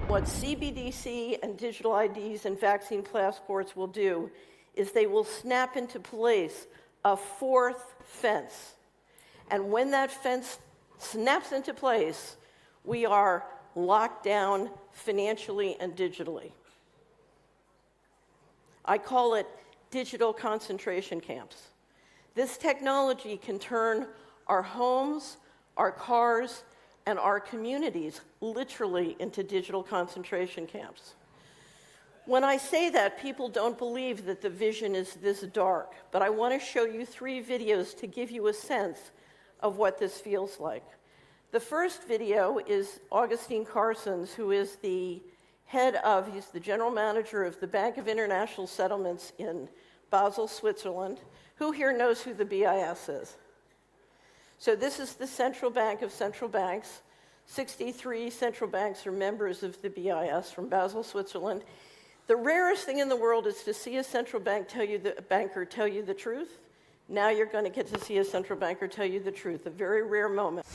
What CBDC and digital IDs and vaccine passports will do is they will snap into place a fourth fence. And when that fence snaps into place, we are locked down financially and digitally. I call it digital concentration camps. This technology can turn our homes, our cars, and our communities literally into digital concentration camps. When I say that, people don't believe that the vision is this dark, but I want to show you 3 videos to give you a sense of what this feels like. The first video is Augustine Carson's, who is he's the general manager of the Bank of International Settlements in Basel, Switzerland. Who here knows who the BIS is? So this is the central bank of central banks. 63 central banks are members of the BIS from Basel, Switzerland. The rarest thing in the world is to see a central banker tell you the truth. Now you're going to get to see a central banker tell you the truth, a very rare moment.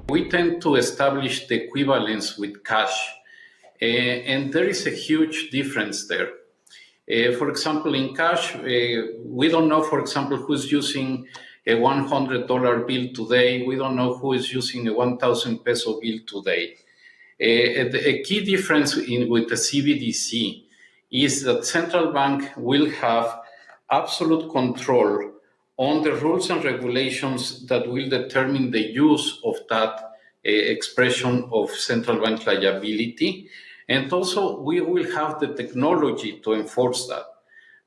We tend to establish the equivalence with cash, and there is a huge difference there. For example, in cash, we don't know, for example, who's using a $100 bill today. We don't know who is using a 1,000 peso bill today. A key difference with the CBDC is that central bank will have absolute control on the rules and regulations that will determine the use of that expression of central bank liability. And also, we will have the technology to enforce that.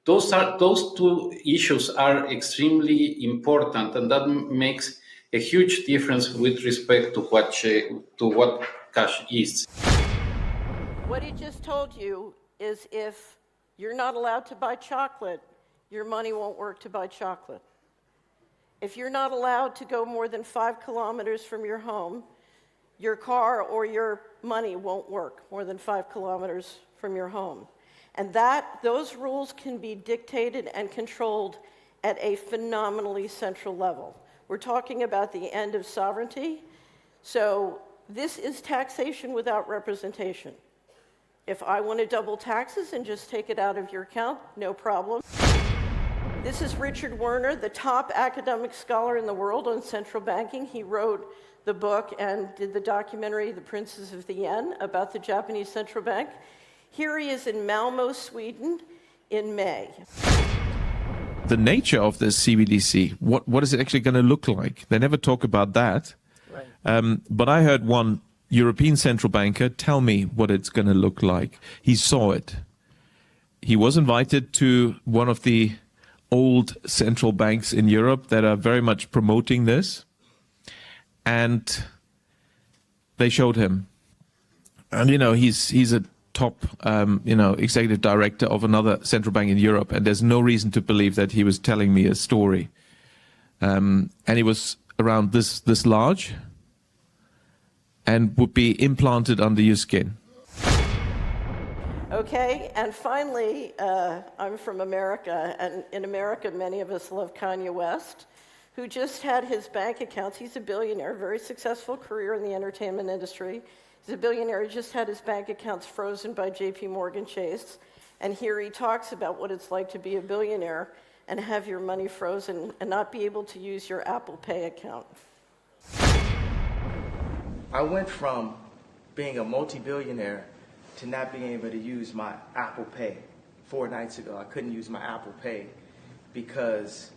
Those 2 issues are extremely important, and that makes a huge difference with respect to what cash is. What he just told you is if you're not allowed to buy chocolate, your money won't work to buy chocolate. If you're not allowed to go more than 5 kilometers from your home, your car or your money won't work more than 5 kilometers from your home. And those rules can be dictated and controlled at a phenomenally central level. We're talking about the end of sovereignty. So this is taxation without representation. If I want to double taxes and just take it out of your account, no problem. This is Richard Werner, the top academic scholar in the world on central banking. He wrote the book and did the documentary, The Princes of the Yen, about the Japanese central bank. Here he is in Malmo, Sweden, in May. The nature of this CBDC, what is it actually going to look like? They never talk about that. Right. But I heard one European central banker tell me what it's going to look like. He saw it. He was invited to one of the old central banks in Europe that are very much promoting this. And they showed him. And, you know, he's a top, executive director of another central bank in Europe. And there's no reason to believe that he was telling me a story. And it was around this large and would be implanted under your skin. Okay, and finally, I'm from America, and in America, many of us love Kanye West, who just had his bank accounts. He's a billionaire, very successful career in the entertainment industry. He's a billionaire. He just had his bank accounts frozen by JP Morgan Chase. And here he talks about what it's like to be a billionaire and have your money frozen and not be able to use your Apple Pay account. I went from being a multi-billionaire to not being able to use my Apple Pay. 4 nights ago, I couldn't use my Apple Pay because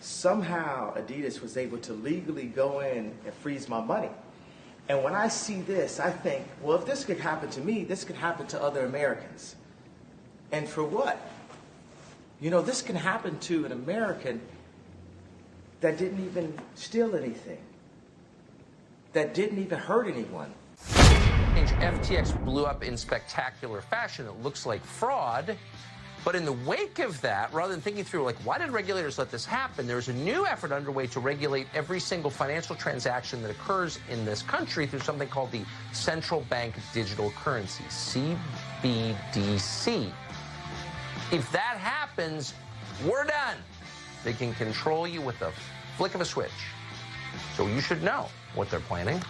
somehow Adidas was able to legally go in and freeze my money. And when I see this, I think, well, if this could happen to me, this could happen to other Americans. And for what? You know, this can happen to an American that didn't even steal anything, that didn't even hurt anyone. FTX blew up in spectacular fashion. It looks like fraud. But in the wake of that, rather than thinking through, like, why did regulators let this happen, there's a new effort underway to regulate every single financial transaction that occurs in this country through something called the Central Bank Digital Currency, CBDC. If that happens, we're done. They can control you with a flick of a switch. So you should know what they're planning.